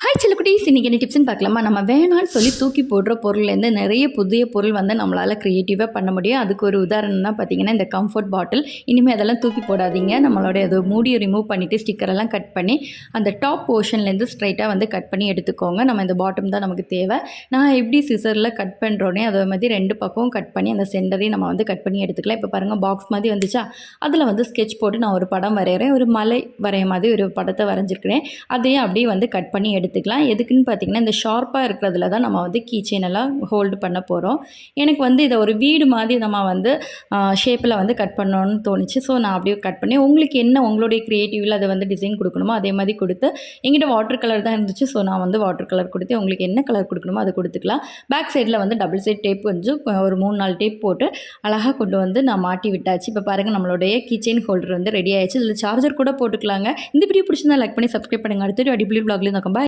Hi செல்லக்குட்டீஸ், இன்றைக்கி என்ன டிப்ஸ்ன்னு பார்க்கலாமா? நம்ம வேணான்னு சொல்லி தூக்கி போடுற பொருள்லேருந்து நிறைய புதிய பொருள் வந்து நம்மளால் க்ரியேட்டிவாக பண்ண முடியும். அதுக்கு ஒரு உதாரணம் தான் பார்த்திங்கன்னா இந்த கம்ஃபர்ட் பாட்டில். இனிமேல் அதெல்லாம் தூக்கி போடாதீங்க. நம்மளோட அது மூடியை ரிமூவ் பண்ணிவிட்டு ஸ்டிக்கரெல்லாம் கட் பண்ணி அந்த டாப் போர்ஷன்லேருந்து ஸ்ட்ரைட்டாக வந்து கட் பண்ணி எடுத்துக்கோங்க. நம்ம இந்த பாட்டம் தான் நமக்கு தேவை. நான் எப்படி சிசரில் கட் பண்ணுறோன்னே அதே மாதிரி 2 பக்கமும் கட் பண்ணி அந்த சென்டரையும் நம்ம வந்து கட் பண்ணி எடுத்துக்கலாம். இப்போ பாருங்கள், பாக்ஸ் மாதிரி வந்துச்சா, அதில் வந்து ஸ்கெட்ச் போட்டு நான் ஒரு படம் வரைகிறேன். ஒரு மலை வரைய மாதிரி ஒரு படத்தை வரைஞ்சிருக்கிறேன். அதையும் அப்படியே வந்து கட் பண்ணி எடுத்துக்கலாம். எதுக்குன்னு பார்த்தீங்கன்னா, இந்த ஷார்ப்பாக இருக்கிறதுல தான் நம்ம வந்து கீ செயின் எல்லாம் ஹோல்டு பண்ண போகிறோம். எனக்கு வந்து இதை ஒரு வீடு மாதிரி நம்ம வந்து ஷேப்பில் வந்து கட் பண்ணணும்னு தோணுச்சு. ஸோ நான் அப்படியே கட் பண்ணி, உங்களுக்கு என்ன உங்களுடைய க்ரியேட்டிவில் அதை வந்து டிசைன் கொடுக்கணுமோ அதே மாதிரி கொடுத்து, என்கிட்ட வாட்டர் கலர் தான் இருந்துச்சு. ஸோ நான் வந்து வாட்டர் கலர் கொடுத்து, உங்களுக்கு என்ன கலர் கொடுக்கணுமோ அதை கொடுத்துக்கலாம். பேக் சைடில் வந்து டபுள் சைட் டேப் கொஞ்சம் ஒரு 3-4 டேப் போட்டு அழகாக கொண்டு வந்து நான் மாட்டி விட்டாச்சு. இப்போ பாருங்கள், நம்மளுடைய கீ செயின் ஹோல்டர் வந்து ரெடி ஆயிடுச்சு. இதில் சார்ஜர் கூட போட்டுக்கலாங்க. இந்த வீடியோ பிடிச்சிருந்தா லைக் பண்ணி சப்ஸ்கிரைப் பண்ணுங்கள். அடுத்த அடிப்பொலி vlogல பார்க்கலாம். பாய்.